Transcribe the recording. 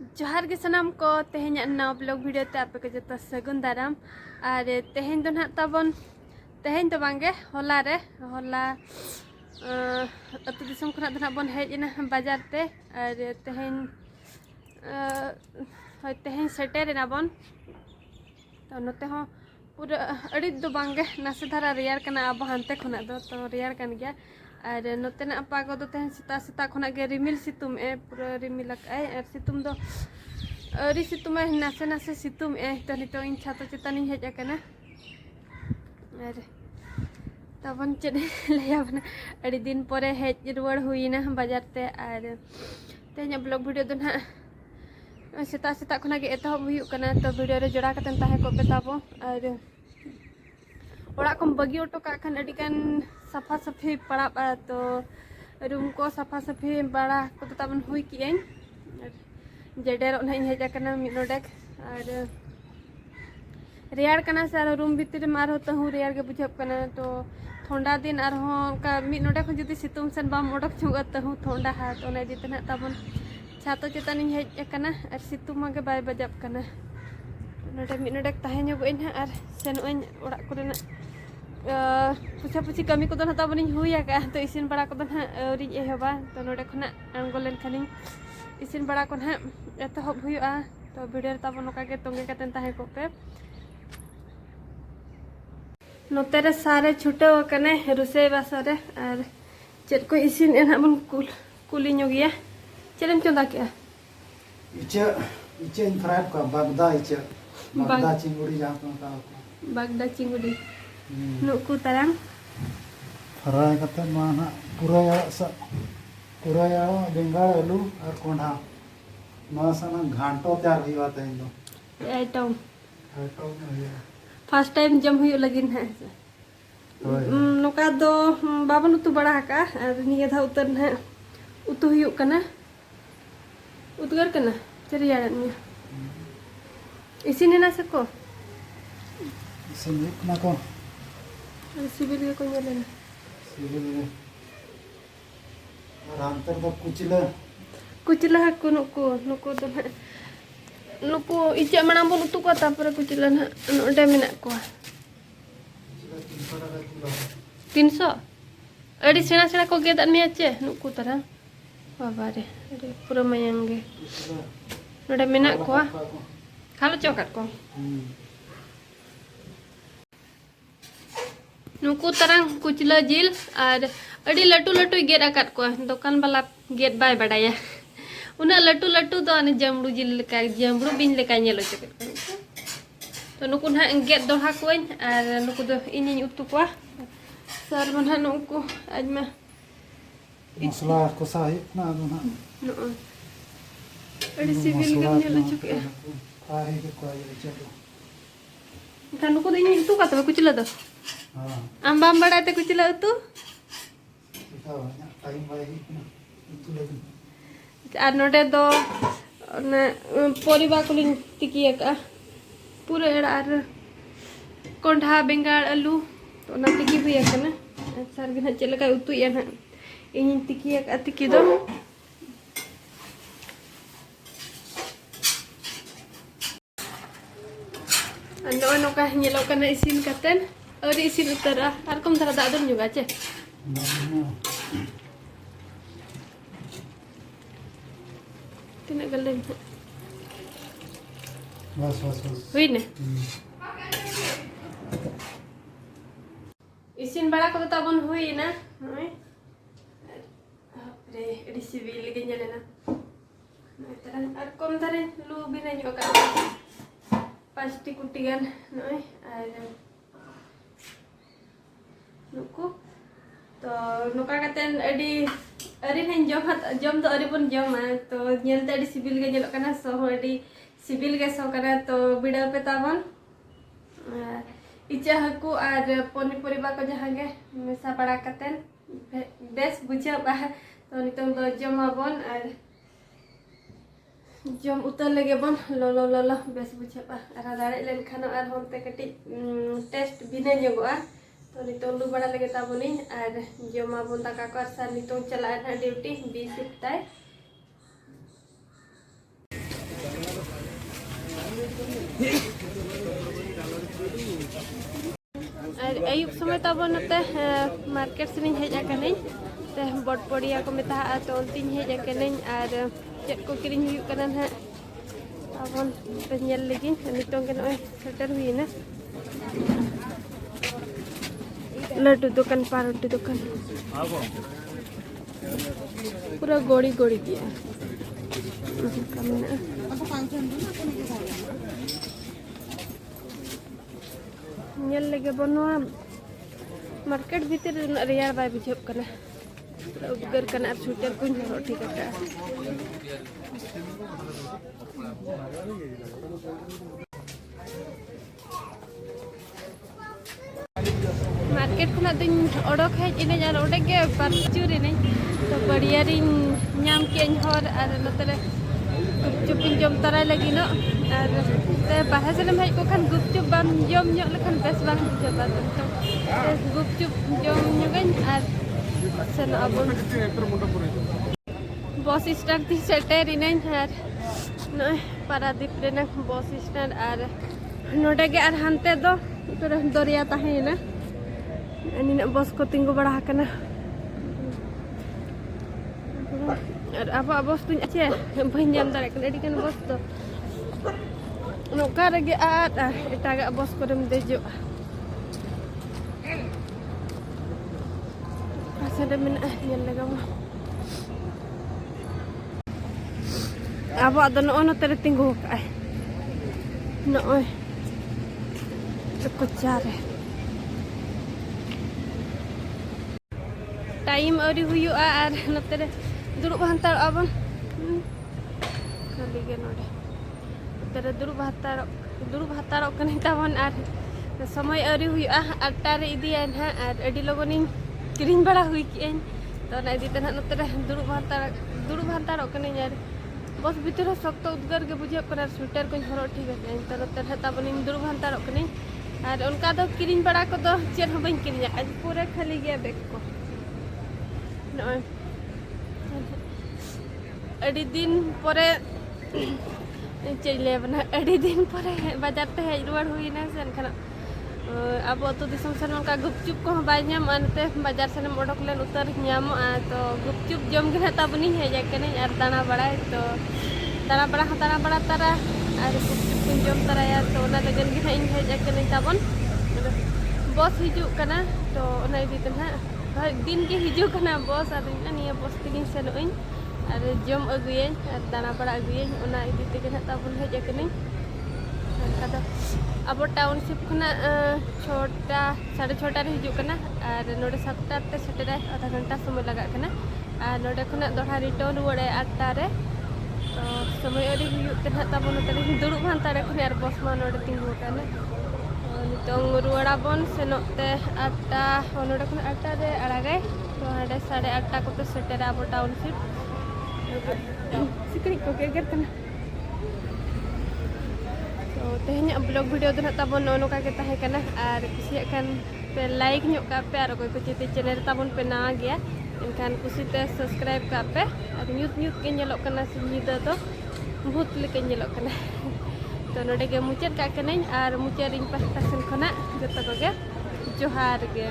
जोहार के सनाम को तेहेन नव ब्लॉग वीडियो ते आपे के जता सगुन दाराम और तेहेन दो ना ताबन तेहेन तो बांगे होला अतु दिसम खुना दो ना बन हेजना बाजार ते और तेहेन सेटेर ना बन तो नते हो पूरा अड़ी दो बांगे नासे धारा रियार कना अब हानते खुना दो तो रियार कन गया और नते ना पागो दो तेहेन सेता सेता खुना गे रिमिल सितुम ए पूरा रिमिल और सितुम दो अरी सितुम नासे नासे सितुम ए तो नितो इन छातो चेतानी हेज अकना और तबन चेद लैयाबना अड़ी दिन परे हेज रुवाड़ हुईना बाजार ते और तेहेन ब्लॉग वीडियो दो ना सेता सेता खुना गे एतहब हुयुक कना तो वीडियो रे जोड़ा कतन ताहे को बेताबो और ओड़ा को बगी ऑटो का खन अड़ी कान सफा सफी पड़ा तो रूम को सफा सफी बड़ा को तो तबन हुई किएन जेडेर ना इन हेज कना मिड नोडेक और रेयार कना से रूम भीतर मार होता हूँ रेयार के बुझब कना तो ठंडा दिन और का मिड नोडे खन जुदी सितुम सन बाम ओडक चुगत हूँ ठंडा हाथ ओने दी तना तबन छातो चेतान इन हेज कना और सितुम के बाय बजब कना नोडे मिड नोडेक ताहे ᱧᱚᱜᱚᱜ ᱤᱧ और सेनोइन ओड़ा कोरेना पुछा पुछी कमी को ना तबन हुई तो इसिन बड़ा को औरी एहबा तो नोडे खना आंगो लेन खानी इसिन बड़ा को ना एतहब हुआ तो वीडियो तब नोका के तोंगे कतन ताहे को पे नोते रे सारे छुटो कने रुसे बासरे और चेद को इसिन एना बन कुली ᱧᱚᱜᱤया चेदम चंदा के इचे इचे इन फ्राई का bagda चिंगुड़ी जहां का bagda चिंगुड़ी नुकु तरंग फ्राई कते माना पूरा या बेंगाल आलू और कोंढा मासना घांटो तैयार हुआ तेन दो आइटम हुआ फर्स्ट टाइम जम हुई लगिन है नोका दो बाबन उतु बड़ा का और निया धा उतर है उतु हुई कना उतगर कना चरिया निया इसिन ना सको इसिन ना को सिबिल के को लेना सिबिल और अंतर दो कुचला हक्कु नुको तो नुको इचे मना बन उतु को तापर कुचला ना नोडे मेना को 300 अड़ी सेना सेना को गेद में आचे नुको तरह बाबा रे अरे पूरा मयंगे नोडे मेना को खालो चौकट को नुकु तरंग कुचला जिल और अड़ी लटू लटू गेद आकात को दुकान वाला गेद बाय बड़ाया उना लटू लटू तो अने जमड़ू जिल लेका जमड़ू बिन लेका नेलो चकेट तो नुकु ना गेद दोहा कोइन और नुकु दो इनी उतु को सर बना नुकु आज में मसला को साही ना ना नो अड़ी सिविल के नेलो चकेट आहे के कोई चलो तनु को इनी उतु का तो कुचला दो हां आम बड़ा ते कुचला उतु टाइम भाई उतु लगी और नोडे दो परिबा को तिकी का पूरा और कोंढा बेंगाल आलू तो ना तिकी हुई कना सर बिना चलका उतु या ना इन तिकी का तिकी दो नो नोका नेलो कना इसिन कतन और इसिन उतरा और कम धरा दा दन जुगा चे तिना गले बस हुई ने इसिन बड़ा को तबन हुई ना रे एडी सिविल के जले ना तरह और कम धरे लू बिना जोका पांचटी कुटियान नय और नुको तो नोका कतन अडी अरी हन जम तो अरी बन जम तो नेलते अडी सिबिल के जलो कना सो अडी सिबिल के सो कना तो बिडा पे ताबन इचा हकु और पनी परिबा को जहां गे मेसा बड़ा कतन बेस बुझाबा तो नितम दो जमाबन और जम उतर लगे बन लो बेस बुझाबा और दाड़े लेन खाना और होते कटी टेस्ट बिना जोगआ तो नितो लू बड़ा लगे ताबनी और जमा बन दाका को सर नितो चला ना ड्यूटी 20 शिफ्ट ताय और अयुब समय तब नते मार्केट से हेज आकनी ते बटपड़िया को मेता तो उनतीन हेज आकनी और चेक को किरिंग हुई कना ना अब पे नेल लगी नितों के नय सेटर हुई ना लड्डू दुकान पारोटी दुकान पूरा गोड़ी गोड़ी दिया नेल लगे बनवा मार्केट भीतर रेयार बाय बुझब कना उद्गार कना स्वेटर को हरो ठीक है मार्केट खुना दिन ओडोक है इने जान ओडे के परचूरी नहीं तो बढ़िया रिन नाम के हर और नतरे गुपचुप जम तराय लगी न और ते बाहर से भाई को खान गुपचुप बाम जम ᱧᱚᱜ लखन बेस बाम बुझबा तो गुपचुप जम ᱧᱚᱜᱟᱹᱧ और सेन अब बस स्टैंड थी सेटर इनाइन और नय पारादीप रेना बस स्टैंड और नोडे के और हानते दो तोरे दरिया ताहेना अनिना बस को तिंगु बड़ा कना और अब बस तुम अच्छे भाई जाम दारे कना एडी कन बस तो नोका रगे आट एटागा बस को दम देजो आसे में नेल लगा अब अद नो नते तिंगु का नो कोचारे टाइम अरी हुआ और नते दुरुब हंतार अबन खाली के नोडे तेरे दुरुब हतार कने तबन और समय अरी हुआ आटा रे इदी ना और अडी लगोनी किरिंग बड़ा हुई केन तो ना इदी तना नते दुरुब हंतार कने यार बस भीतर सख्त उद्गार के बुझे पर स्वेटर को हरो ठीक है तो नते तबन दुरुब हंतार कने और उनका तो किरिंग बड़ा को तो चेर हो बन किरिंग आज पूरे खाली गया बैग को अड़ी दिन परे चले बना अड़ी दिन परे बाजार ते हेज रुआड़ हुई ना से एनखान अब अतो दिसम से उनका गुपचुप को बाय नाम अनते बाजार से ओडक लेन उतर नामो तो गुपचुप जम के तबनी हेज कने और दाना बड़ा तो दाना बड़ा तारा और गुपचुप को जम तराया तो ना लगन के इन हेज कने तबन बस हिजू कना तो ना इदी तना दिन के हिजू कना बस और निया बस तिगिन सेनोइन और जम अगुयेन और दाना बड़ा अगुयेन ओना इदी तेगे ना तबन हेज कने कदा अब टाउनशिप खुना 6टा 6:30 रे हिजू कना और नोडे 7टा ते सेटरे आधा घंटा समय लगा कना और नोडे खुना दोहा रिटर्न रुआड़े 8टा रे तो समय अरी हुयु तेना तबन तरे दुरुब हांतारे खुना और बस मा नोडे तिंगु कना नितों रुआड़ा बन सेनोते 8टा नोडे खुना 8टा रे अड़ागे तो हाडे 8:30 कोते सेटरे अब टाउनशिप सिकड़ी को गेगर कना तो तेहnya ब्लॉग वीडियो दो तबन नोका के ताहे कना और कुसिया खान पे लाइक ᱧᱚᱜ का पे और कोई कुछ चैनल तबन पे ना गया इनखान कुसिते सब्सक्राइब का पे और न्यूज के ñelok कना सिनिदा तो भूत लेके ñelok कना तो नोडे के मुचाद का कना और मुचाद इन पास्ता सेन खना जतो को गे जोहार गे।